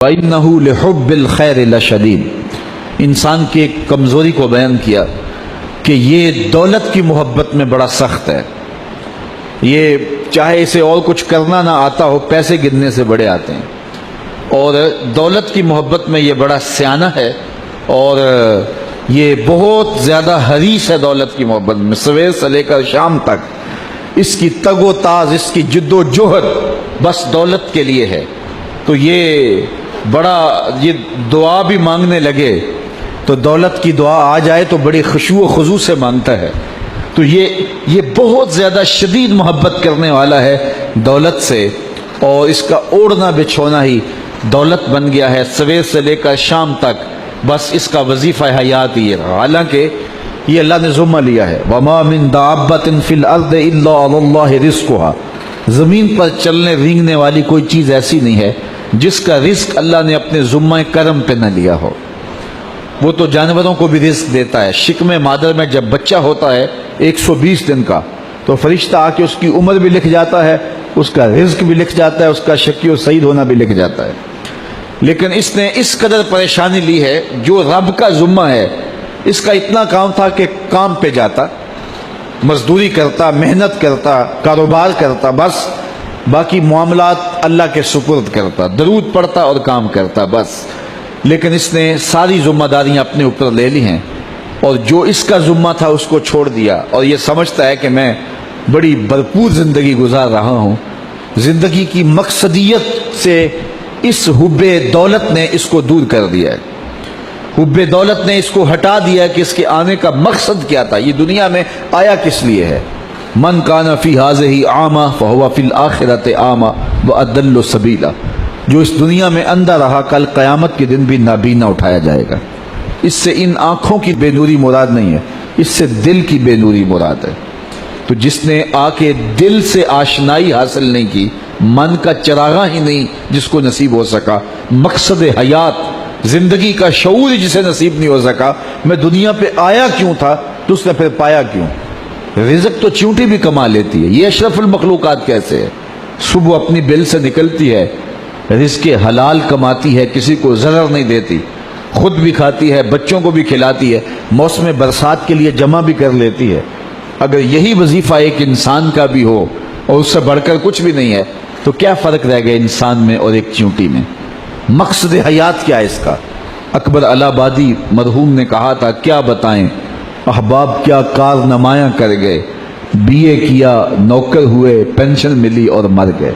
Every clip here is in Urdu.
وَإِنَّهُ لِحُبِّ الْخَيْرِ لَشَدِيدٌ انسان کی ایک کمزوری کو بیان کیا کہ یہ دولت کی محبت میں بڑا سخت ہے. یہ چاہے اسے اور کچھ کرنا نہ آتا ہو، پیسے گننے سے بڑے آتے ہیں، اور دولت کی محبت میں یہ بڑا سیانہ ہے، اور یہ بہت زیادہ حریص ہے دولت کی محبت میں. صبح سے لے کر شام تک اس کی تگ و تاز، اس کی جد و جہد بس دولت کے لیے ہے. تو یہ دعا بھی مانگنے لگے تو دولت کی دعا آ جائے تو بڑی خشوع و خضوع سے مانگتا ہے. تو یہ بہت زیادہ شدید محبت کرنے والا ہے دولت سے، اور اس کا اوڑھنا بچھونا ہی دولت بن گیا ہے. صبح سے لے کر شام تک بس اس کا وظیفہ حیات ہی ہے. حالانکہ یہ اللہ نے ذمہ لیا ہے، وَمَا مِن دَابَّةٍ فِي الْأَرْضِ إِلَّا عَلَى اللَّهِ رِزْقُهَا. زمین پر چلنے رینگنے والی کوئی چیز ایسی نہیں ہے جس کا رزق اللہ نے اپنے ذمہ کرم پہ نہ لیا ہو. وہ تو جانوروں کو بھی رزق دیتا ہے. شکم مادر میں جب بچہ ہوتا ہے 120 دن کا، تو فرشتہ آ کے اس کی عمر بھی لکھ جاتا ہے، اس کا رزق بھی لکھ جاتا ہے، اس کا شقی و سعید ہونا بھی لکھ جاتا ہے. لیکن اس نے اس قدر پریشانی لی ہے، جو رب کا ذمہ ہے. اس کا اتنا کام تھا کہ کام پہ جاتا، مزدوری کرتا، محنت کرتا، کاروبار کرتا، بس باقی معاملات اللہ کے سپرد کرتا، درود پڑھتا اور کام کرتا بس. لیکن اس نے ساری ذمہ داریاں اپنے اوپر لے لی ہیں، اور جو اس کا ذمہ تھا اس کو چھوڑ دیا، اور یہ سمجھتا ہے کہ میں بڑی بھرپور زندگی گزار رہا ہوں. زندگی کی مقصدیت سے اس حب دولت نے اس کو دور کر دیا ہے. حب دولت نے اس کو ہٹا دیا کہ اس کے آنے کا مقصد کیا تھا، یہ دنیا میں آیا کس لیے ہے. من کان فی ہذہ اعمی فہو فی الآخرۃ اعمی واضل سبیلا. جو اس دنیا میں اندھا رہا، کل قیامت کے دن بھی نابینا اٹھایا جائے گا. اس سے ان آنکھوں کی بے نوری مراد نہیں ہے، اس سے دل کی بے نوری مراد ہے. تو جس نے آ کے دل سے آشنائی حاصل نہیں کی، من کا چراغاں ہی نہیں جس کو نصیب ہو سکا، مقصد حیات زندگی کا شعور جسے نصیب نہیں ہو سکا، میں دنیا پہ آیا کیوں تھا، تو اس نے پھر پایا کیوں. رزق تو چونٹی بھی کما لیتی ہے، یہ اشرف المخلوقات کیسے ہے. صبح اپنی بل سے نکلتی ہے، رزق حلال کماتی ہے، کسی کو ضرر نہیں دیتی، خود بھی کھاتی ہے، بچوں کو بھی کھلاتی ہے، موسم برسات کے لیے جمع بھی کر لیتی ہے. اگر یہی وظیفہ ایک انسان کا بھی ہو اور اس سے بڑھ کر کچھ بھی نہیں ہے، تو کیا فرق رہ گیا انسان میں اور ایک چونٹی میں. مقصد حیات کیا ہے اس کا. اکبر الہ آبادی مرحوم نے کہا تھا، کیا بتائیں احباب کیا کارنمایاں کر گئے، BA کیا، نوکر ہوئے، پینشن ملی اور مر گئے.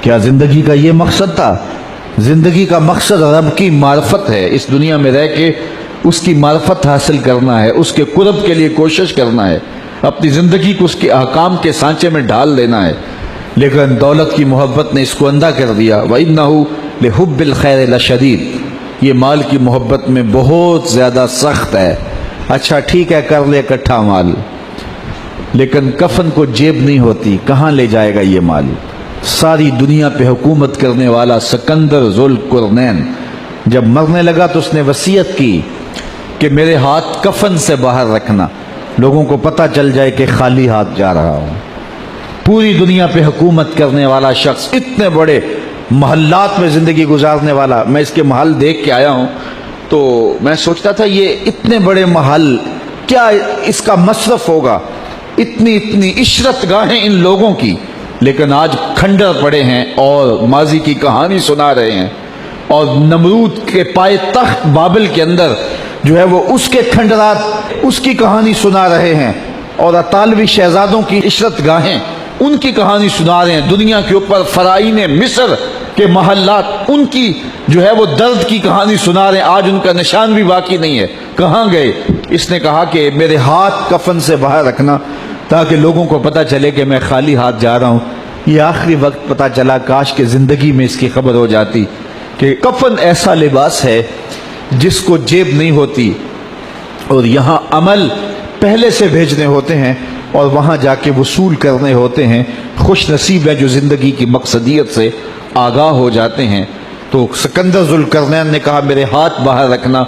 کیا زندگی کا یہ مقصد تھا؟ زندگی کا مقصد رب کی معرفت ہے. اس دنیا میں رہ کے اس کی معرفت حاصل کرنا ہے، اس کے قرب کے لیے کوشش کرنا ہے، اپنی زندگی کو اس کے احکام کے سانچے میں ڈھال لینا ہے. لیکن دولت کی محبت نے اس کو اندھا کر دیا. وَإِنَّهُ لِحُبِّ الْخَيْرِ لَشَدِيدٌ. یہ مال کی محبت میں بہت زیادہ سخت ہے. اچھا ٹھیک ہے، کر لے اکٹھا مال، لیکن کفن کو جیب نہیں ہوتی، کہاں لے جائے گا یہ مال. ساری دنیا پہ حکومت کرنے والا سکندر ذوالقرنین جب مرنے لگا تو اس نے وصیت کی کہ میرے ہاتھ کفن سے باہر رکھنا، لوگوں کو پتہ چل جائے کہ خالی ہاتھ جا رہا ہوں. پوری دنیا پہ حکومت کرنے والا شخص، اتنے بڑے محلات میں زندگی گزارنے والا. میں اس کے محل دیکھ کے آیا ہوں تو میں سوچتا تھا یہ اتنے بڑے محل، کیا اس کا مصرف ہوگا، اتنی عشرت گاہیں ان لوگوں کی. لیکن آج کھنڈر پڑے ہیں اور ماضی کی کہانی سنا رہے ہیں، اور نمرود کے پائے تخت بابل کے اندر جو ہے وہ اس کے کھنڈرات، اس کی کہانی سنا رہے ہیں، اور اطالوی شہزادوں کی عشرت گاہیں ان کی کہانی سنا رہے ہیں. دنیا کے اوپر فرائین مصر کے محلات، ان کی جو ہے وہ درد کی کہانی سنا رہے ہیں. آج ان کا نشان بھی باقی نہیں ہے، کہاں گئے. اس نے کہا کہ میرے ہاتھ کفن سے باہر رکھنا تاکہ لوگوں کو پتہ چلے کہ میں خالی ہاتھ جا رہا ہوں. یہ آخری وقت پتہ چلا، کاش کہ زندگی میں اس کی خبر ہو جاتی کہ کفن ایسا لباس ہے جس کو جیب نہیں ہوتی، اور یہاں عمل پہلے سے بھیجنے ہوتے ہیں اور وہاں جا کے وصول کرنے ہوتے ہیں. خوش نصیب ہے جو زندگی کی مقصدیت سے آگاہ ہو جاتے ہیں. تو سکندر ذوالقرنین نے کہا میرے ہاتھ باہر رکھنا